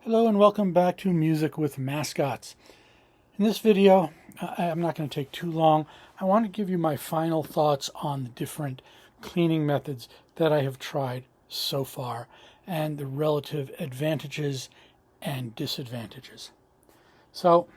Hello and welcome back to Music with Mascots. In this video, I'm not going to take too long. I want to give you my final thoughts on the different cleaning methods that I have tried so far and the relative advantages and disadvantages. So,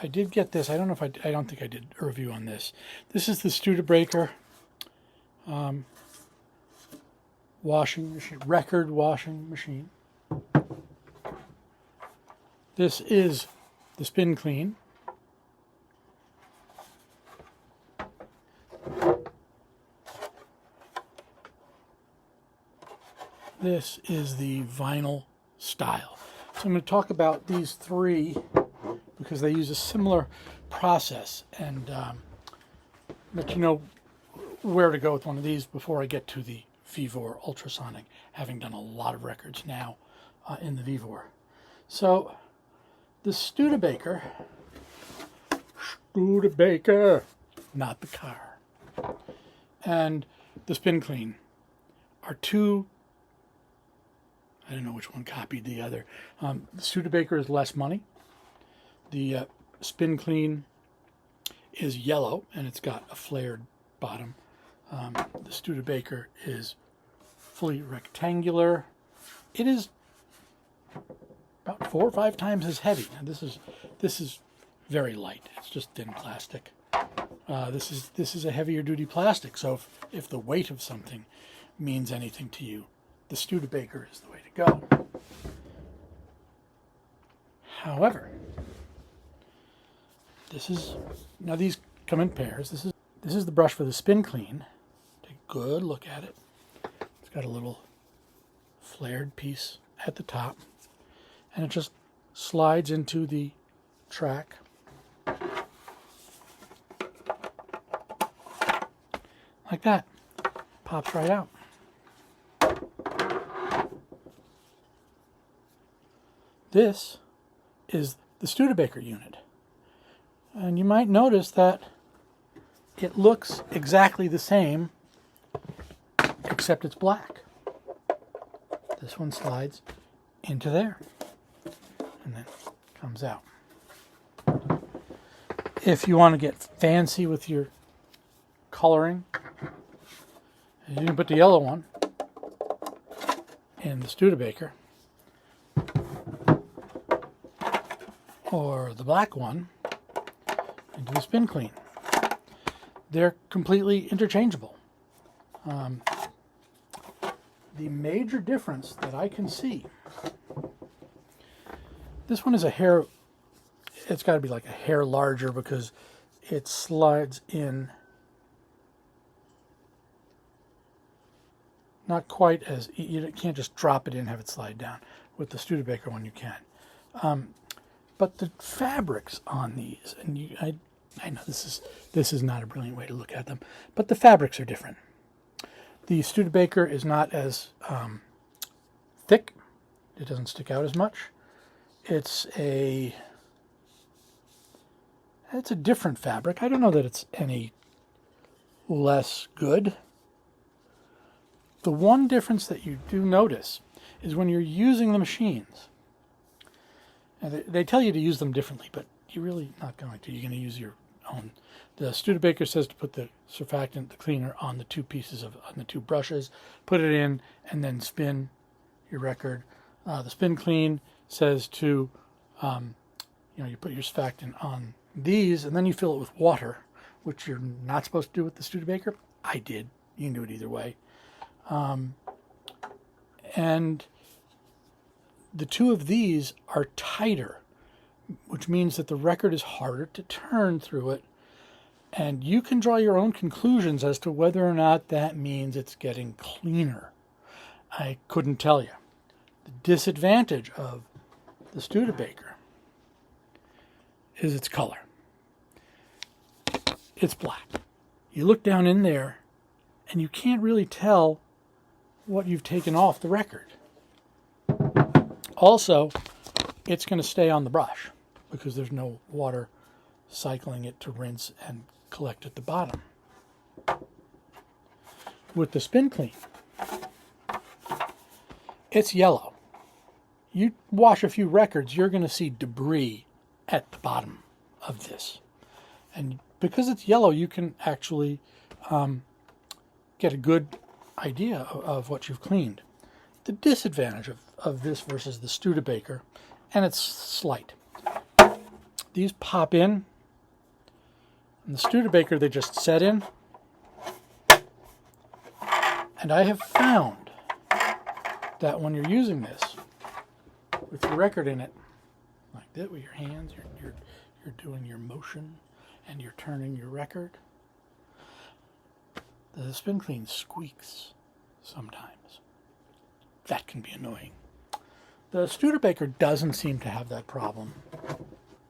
I did get this. I don't think I did a review on this. This is the Studebaker washing machine, record washing machine. This is the Spin Clean. This is the vinyl style. So I'm going to talk about these three because they use a similar process and let you know where to go with one of these before I get to the Vevor Ultrasonic, having done a lot of records now in the Vevor. So the Studebaker, not the car, and the Spin Clean are two. I don't know which one copied the other. The Studebaker is less money. The Spin Clean is yellow and it's got a flared bottom. The Studebaker is fully rectangular. It is about 4 or 5 times as heavy. Now this is very light. It's just thin plastic. This is a heavier duty plastic. So if the weight of something means anything to you, the Studebaker is the way to go. However, now these come in pairs. This is the brush for the Spin Clean. Take a good look at it. It's got a little flared piece at the top, and it just slides into the track. Like that. Pops right out. This is the Studebaker unit. And you might notice that it looks exactly the same, except it's black. This one slides into there and then comes out. If you want to get fancy with your coloring, you can put the yellow one in the Studebaker or the black one into the Spin Clean. They're completely interchangeable. The major difference that I can see, this one is a hair, it's got to be like a hair larger because it slides in not quite as, you can't just drop it in and have it slide down. With the Studebaker one you can. But the fabrics on these, and I know this is not a brilliant way to look at them, but the fabrics are different. The Studebaker is not as thick. It doesn't stick out as much. It's a different fabric. I don't know that it's any less good. The one difference that you do notice is when you're using the machines. Now they tell you to use them differently, but you're really not going to. You're going to use your own. The Studebaker says to put the surfactant, the cleaner, on the two brushes, put it in, and then spin your record. The Spin Clean says to, you put your surfactant on these, and then you fill it with water, which you're not supposed to do with the Studebaker. I did. You can do it either way. And the two of these are tighter, which means that the record is harder to turn through it. And you can draw your own conclusions as to whether or not that means it's getting cleaner. I couldn't tell you. The disadvantage of the Studebaker is its color. It's black. You look down in there and you can't really tell what you've taken off the record. Also, it's going to stay on the brush because there's no water cycling it to rinse and collect at the bottom. With the Spin Clean, it's yellow. You wash a few records, you're going to see debris at the bottom of this. And because it's yellow, you can actually get a good idea of what you've cleaned. The disadvantage of this versus the Studebaker, and it's slight. These pop in. In the Studebaker, they just set in. And I have found that when you're using this with your record in it, like that with your hands, you're doing your motion and you're turning your record, the spin clean squeaks sometimes. That can be annoying. The Studebaker doesn't seem to have that problem.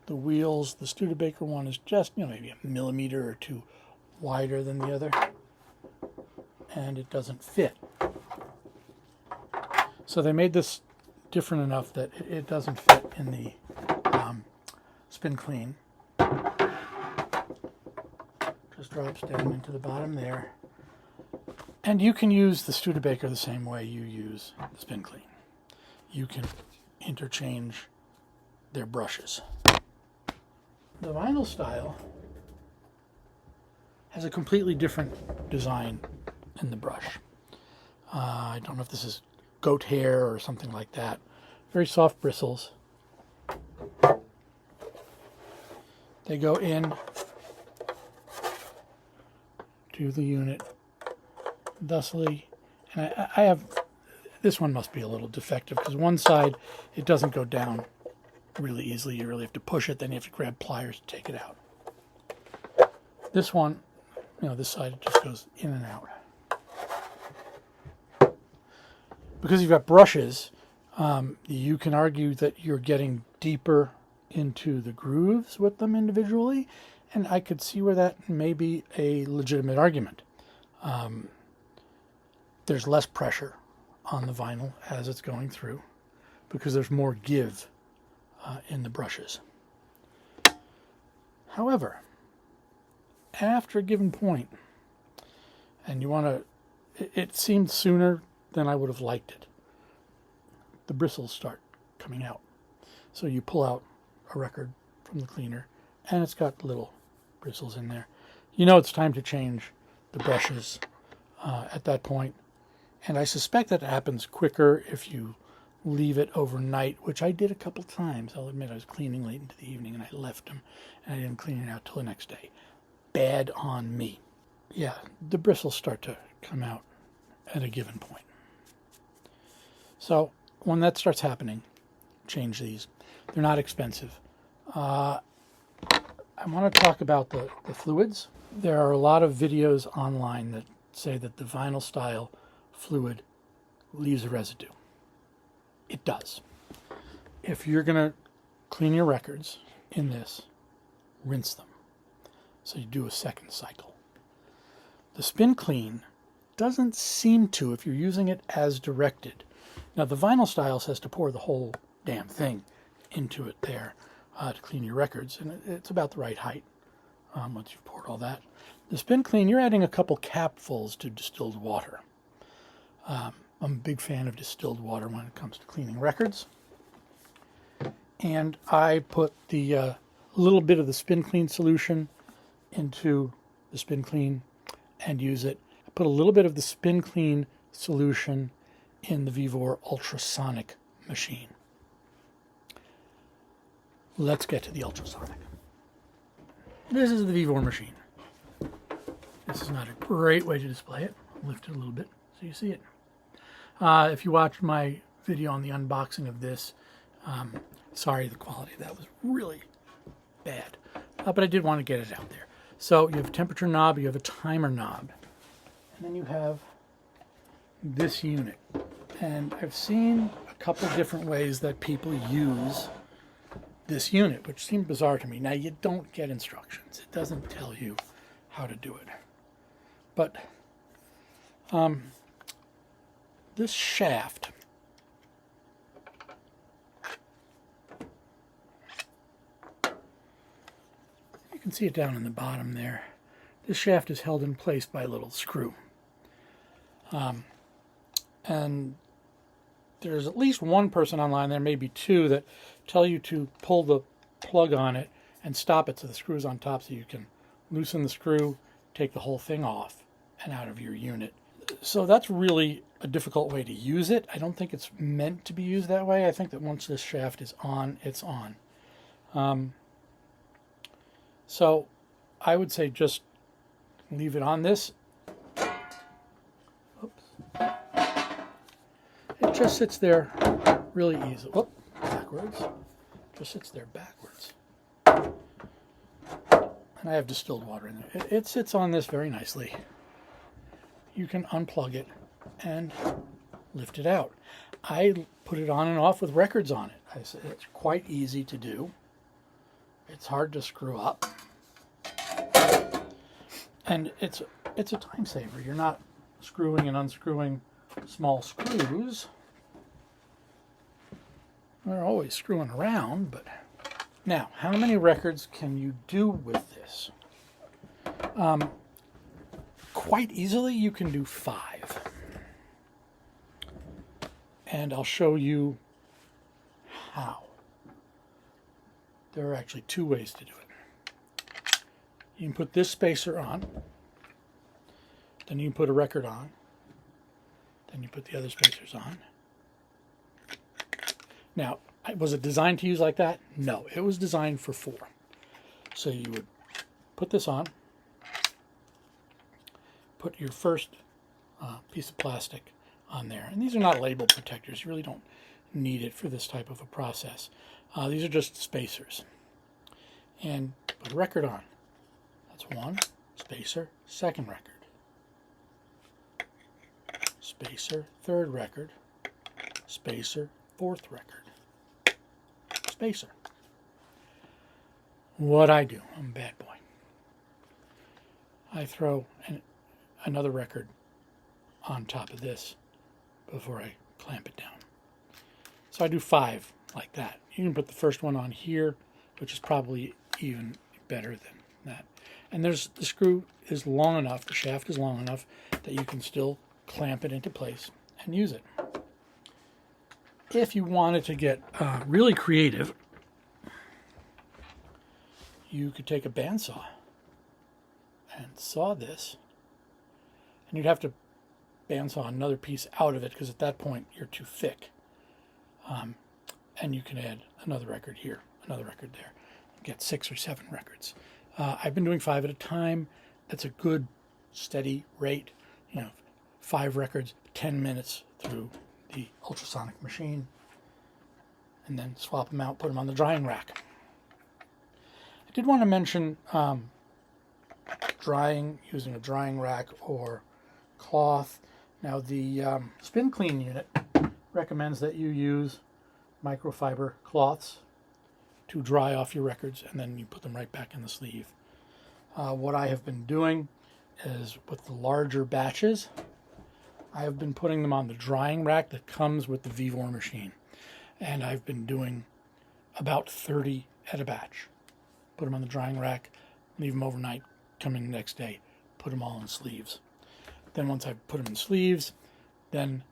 The wheels, the Studebaker one is just, maybe a millimeter or two wider than the other, and it doesn't fit. So they made this different enough that it doesn't fit in the spin clean. Just drops down into the bottom there. And you can use the Studebaker the same way you use the spin clean. You can interchange their brushes. The vinyl style has a completely different design in the brush. I don't know if this is goat hair or something like that. Very soft bristles. They go in to the unit thusly, and I have, this one must be a little defective because one side it doesn't go down really easily. You really have to push it, then you have to grab pliers to take it out. This one, this side just goes in and out. Because you've got brushes, you can argue that you're getting deeper into the grooves with them individually, and I could see where that may be a legitimate argument. There's less pressure on the vinyl as it's going through because there's more give in the brushes. However, after a given point, and you want to, it seemed sooner than I would have liked it, the bristles start coming out. So you pull out a record from the cleaner, and it's got little bristles in there. It's time to change the brushes at that point. And I suspect that happens quicker if you leave it overnight, which I did a couple times. I'll admit I was cleaning late into the evening and I left them and I didn't clean it out till the next day. Bad on me. Yeah, the bristles start to come out at a given point. So when that starts happening, change these. They're not expensive. I want to talk about the fluids. There are a lot of videos online that say that the vinyl style fluid leaves a residue. It does. If you're going to clean your records in this, rinse them. So you do a second cycle. The spin clean doesn't seem to if you're using it as directed. Now the vinyl style says to pour the whole damn thing into it there to clean your records, and it's about the right height once you've poured all that. The spin clean, you're adding a couple capfuls to distilled water. I'm a big fan of distilled water when it comes to cleaning records. And I put the little bit of the spin clean solution into the spin clean and use it. I put a little bit of the spin clean solution in the Vevor ultrasonic machine. Let's get to the ultrasonic. This is the Vevor machine. This is not a great way to display it. I'll lift it a little bit so you see it. If you watched my video on the unboxing of this, sorry, the quality of that was really bad. But I did want to get it out there. So you have a temperature knob, you have a timer knob, and then you have this unit. And I've seen a couple different ways that people use this unit, which seemed bizarre to me. Now, you don't get instructions. It doesn't tell you how to do it. But this shaft, you can see it down in the bottom there. This shaft is held in place by a little screw. And there's at least one person online, there may be two, that tell you to pull the plug on it and stop it so the screw's on top so you can loosen the screw, take the whole thing off and out of your unit. So that's really a difficult way to use it. I don't think it's meant to be used that way. I think that once this shaft is on, it's on. So I would say just leave it on this. Oops. It just sits there really easily. Whoop, backwards. Just sits there backwards. And I have distilled water in there. It sits on this very nicely. You can unplug it and lift it out. I put it on and off with records on it. It's quite easy to do. It's hard to screw up. And it's a time saver. You're not screwing and unscrewing small screws. They're always screwing around, but now, how many records can you do with this? Quite easily, you can do 5. And I'll show you how. There are actually 2 ways to do it. You can put this spacer on, then you can put a record on, then you put the other spacers on. Now, was it designed to use like that? No, it was designed for 4. So you would put this on, put your first piece of plastic on there. And these are not label protectors. You really don't need it for this type of a process. These are just spacers. And put a record on. That's 1 spacer, second record. Spacer, third record. Spacer, fourth record. Spacer. What I do, I'm a bad boy. I throw another record on top of this before I clamp it down. So I do 5 like that. You can put the first one on here, which is probably even better than that. And the screw is long enough, the shaft is long enough that you can still clamp it into place and use it. If you wanted to get really creative, you could take a bandsaw and saw this, and you'd have to bandsaw another piece out of it because at that point you're too thick. And you can add another record here, another record there. Get 6 or 7 records. I've been doing 5 at a time. That's a good steady rate. 5 records, 10 minutes through the ultrasonic machine, and then swap them out, put them on the drying rack. I did want to mention drying using a drying rack or cloth. Now the Spin Clean unit recommends that you use microfiber cloths to dry off your records, and then you put them right back in the sleeve. What I have been doing is with the larger batches, I have been putting them on the drying rack that comes with the VEVOR machine. And I've been doing about 30 at a batch. Put them on the drying rack, leave them overnight, come in the next day, put them all in sleeves. Then once I've put them in sleeves, then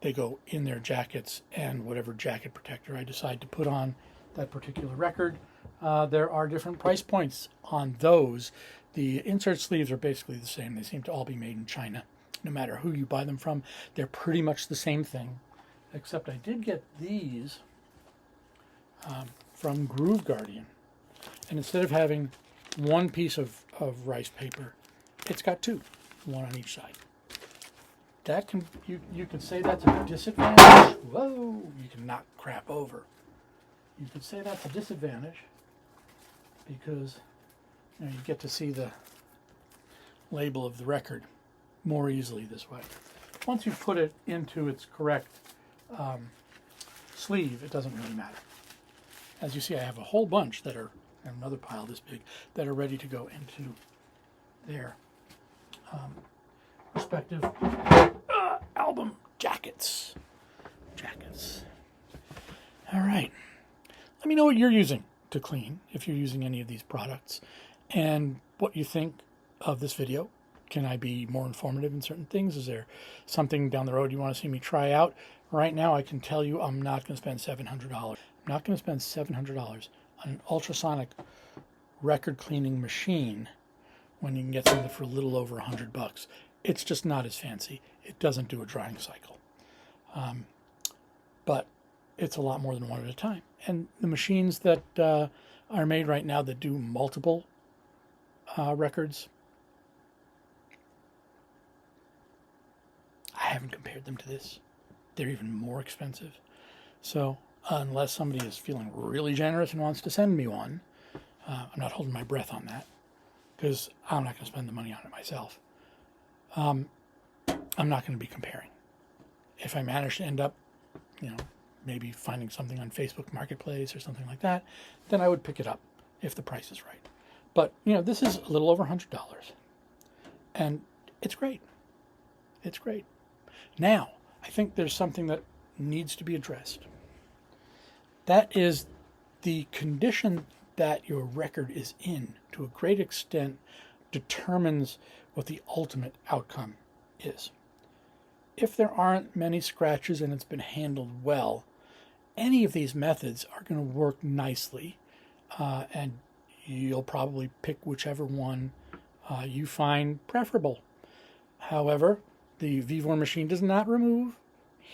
they go in their jackets and whatever jacket protector I decide to put on that particular record. There are different price points on those. The insert sleeves are basically the same. They seem to all be made in China. No matter who you buy them from, they're pretty much the same thing. Except I did get these from Groove Guardian. And instead of having one piece of rice paper, it's got 2, one on each side. That can you can say that's a disadvantage. Whoa, you can knock crap over. You could say that's a disadvantage because you get to see the label of the record more easily this way. Once you put it into its correct sleeve, it doesn't really matter. As you see, I have a whole bunch that are, and another pile this big, that are ready to go into their respective album jackets. All right. Let me know what you're using to clean, if you're using any of these products, and what you think of this video. can I be more informative in certain things? Is there something down the road you want to see me try out? Right now, I can tell you I'm not going to spend $700. I'm not going to spend $700 on an ultrasonic record cleaning machine when you can get something for a little over $100. It's just not as fancy. It doesn't do a drying cycle. But it's a lot more than one at a time. And the machines that are made right now that do multiple records, I haven't compared them to this. They're even more expensive. So unless somebody is feeling really generous and wants to send me one, I'm not holding my breath on that because I'm not going to spend the money on it myself. I'm not going to be comparing. If I manage to end up, maybe finding something on Facebook Marketplace or something like that, then I would pick it up if the price is right. But, this is a little over $100. And it's great. It's great. Now, I think there's something that needs to be addressed. That is the condition that your record is in, to a great extent, determines what the ultimate outcome is. If there aren't many scratches and it's been handled well, any of these methods are going to work nicely, and you'll probably pick whichever one you find preferable. However, the VEVOR machine does not remove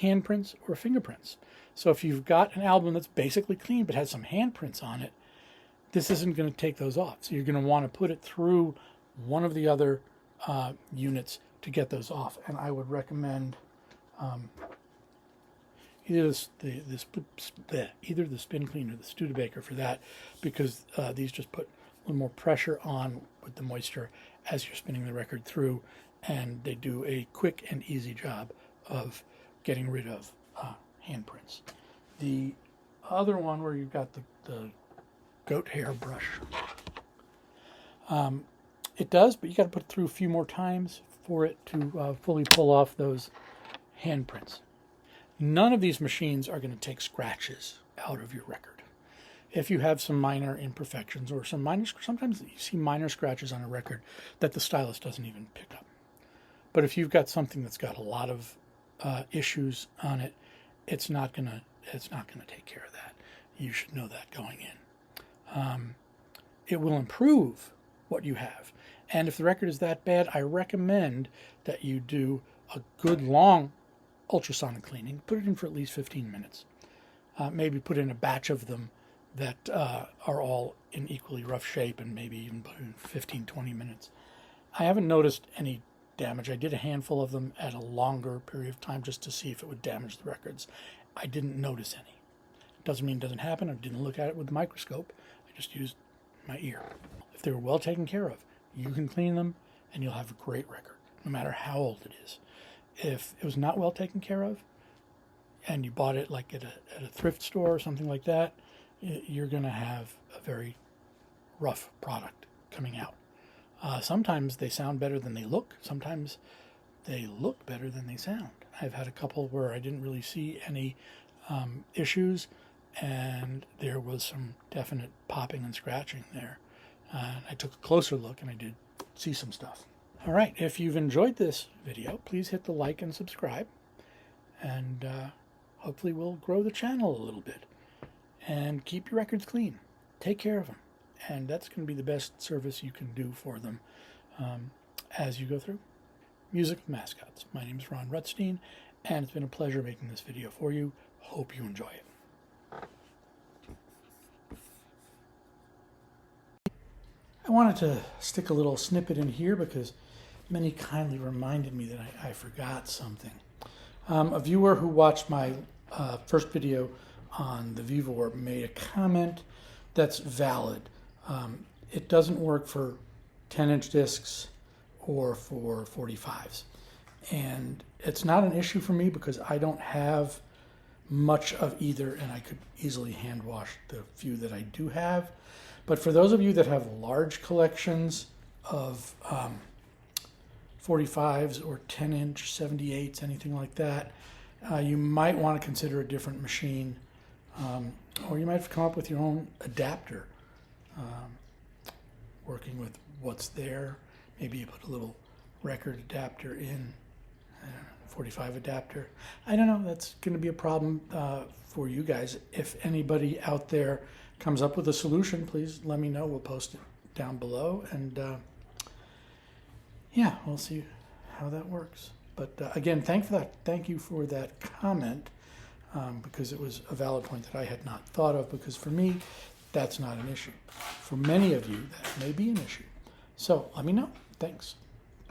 handprints or fingerprints. So if you've got an album that's basically clean but has some handprints on it, this isn't going to take those off. So you're going to want to put it through one of the other units to get those off. And I would recommend either the Spin Clean or the Studebaker for that, because these just put a little more pressure on with the moisture as you're spinning the record through, and they do a quick and easy job of getting rid of handprints. The other one where you've got the goat hair brush, it does, but you got to put it through a few more times for it to fully pull off those handprints. None of these machines are going to take scratches out of your record. If you have some minor imperfections or sometimes you see minor scratches on a record that the stylus doesn't even pick up. But if you've got something that's got a lot of issues on it, it's not gonna take care of that. You should know that going in. It will improve what you have. And if the record is that bad, I recommend that you do a good long ultrasonic cleaning. Put it in for at least 15 minutes. Maybe put in a batch of them that are all in equally rough shape, and maybe even put in 15, 20 minutes. I haven't noticed any damage. I did a handful of them at a longer period of time just to see if it would damage the records. I didn't notice any. Doesn't mean it doesn't happen. I didn't look at it with the microscope. I just used my ear. If they were well taken care of, you can clean them and you'll have a great record, no matter how old it is. If it was not well taken care of and you bought it like at a thrift store or something like that, you're going to have a very rough product coming out. Sometimes they sound better than they look. Sometimes they look better than they sound. I've had a couple where I didn't really see any issues, and there was some definite popping and scratching there. I took a closer look and I did see some stuff. All right, if you've enjoyed this video, please hit the like and subscribe, and hopefully we'll grow the channel a little bit. And keep your records clean. Take care of them. And that's going to be the best service you can do for them as you go through. Music with Mascots. My name is Ron Rutstein, and it's been a pleasure making this video for you. Hope you enjoy it. I wanted to stick a little snippet in here because many kindly reminded me that I forgot something. A viewer who watched my first video on the VEVOR made a comment that's valid. It doesn't work for 10-inch discs or for 45s. And it's not an issue for me because I don't have much of either, and I could easily hand wash the few that I do have. But for those of you that have large collections of 45s or 10-inch 78s, anything like that, you might want to consider a different machine. Or you might have to come up with your own adapter, working with what's there. Maybe you put a little record adapter in, I don't know, 45 adapter. I don't know, that's going to be a problem for you guys. If anybody out there comes up with a solution, please let me know. We'll post it down below, and yeah, we'll see how that works. But again, thank you for that comment, because it was a valid point that I had not thought of, because for me, that's not an issue. For many of you, that may be an issue. So let me know. Thanks.